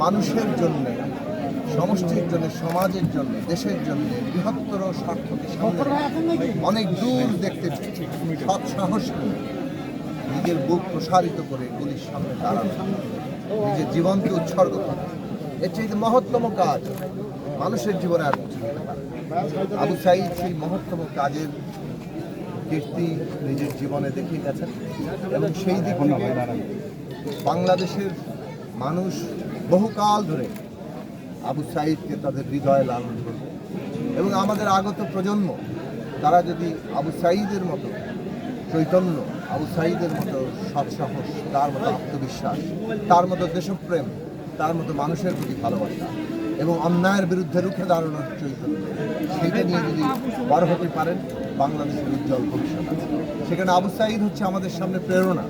মানুষের জন্য, সমষ্টির জন্য, সমাজের জন্য, দেশের জন্য বৃহত্তর স্বার্থকে সামনে অনেক দূর দেখতে সৎ সাহস নিয়ে নিজের বুক প্রসারিত করে গুলির সামনে দাঁড়ানো, নিজের জীবনকে উৎসর্গ করা, এর চেয়ে মহত্তম কাজ মানুষের জীবনে আর কিছু হতে পারে। আবু সাঈদ সেই মহত্তম কাজের কীর্তি নিজের জীবনে দেখিয়ে গেছেন এবং সেই দিক থেকে বাংলাদেশের মানুষ বহুকাল ধরে আবু সাঈদকে তাদের হৃদয়ে লালন করবে এবং আমাদের আগত প্রজন্ম তারা যদি আবু সাঈদের মতো চৈতন্য, আবু সাঈদের মতো সৎসাহস, তার মতো আত্মবিশ্বাস, তার মতো দেশপ্রেম, তার মতো মানুষের প্রতি ভালোবাসা এবং অন্যায়ের বিরুদ্ধে রুখে দাঁড়ানোর চৈতন্য, সেইটা নিয়ে যদি বড় হতে পারেন, বাংলাদেশের উজ্জ্বল ভবিষ্যৎ আছে। সেখানে আবু সাঈদ হচ্ছে আমাদের সামনে প্রেরণা।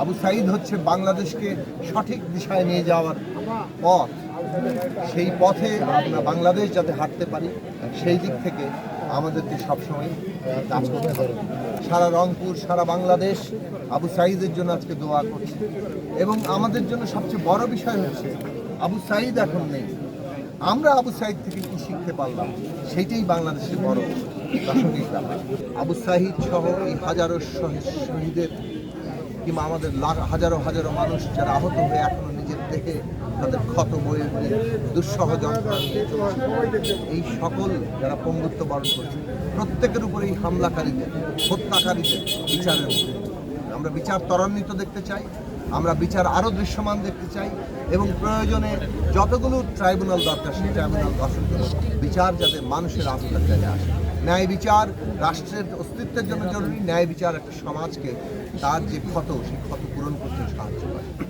আবু সাঈদ হচ্ছে বাংলাদেশকে সঠিক দিশায় নিয়ে যাওয়ার পথ। সেই পথে আমরা বাংলাদেশ যাতে হাঁটতে পারি, সেই দিক থেকে আমাদেরকে সবসময় কাজ করতে হবে। সারা রংপুর, সারা বাংলাদেশ আবু সাঈদের জন্য আজকে দোয়া করছে এবং আমাদের জন্য সবচেয়ে বড় বিষয় হচ্ছে আবু সাঈদ এখন নেই, আমরা আবু সাঈদ থেকে কি শিখতে পারলাম, সেইটাই বাংলাদেশের বড় প্রাসঙ্গিক ব্যাপার। আবু সাঈদ সহ এই হাজারো শহীদের কিংবা আমাদের হাজারো হাজারো মানুষ যারা আহত হয়ে এখনো নিজের দেহে তাদের ক্ষত বয়ে দুঃসহ যন্ত্রণা নিয়ে চলছে, এই সকল যারা পঙ্গুত্ব বরণ করছে প্রত্যেকের উপরে এই হামলাকারীদের, হত্যাকারীদের বিচারের মুখে আমরা বিচার ত্বরান্বিত দেখতে চাই, আমরা বিচার আরও দৃশ্যমান দেখতে চাই এবং প্রয়োজনে যতগুলো ট্রাইব্যুনাল দরকার সেই ট্রাইব্যুনাল গঠন করে বিচার যাতে মানুষের আস্থার জায়গায় আসে। ন্যায় বিচার রাষ্ট্রের অস্তিত্বের জন্য জরুরি, ন্যায় বিচার একটা সমাজকে তার যে ক্ষত, সেই ক্ষত পূরণ করতে সাহায্য করে।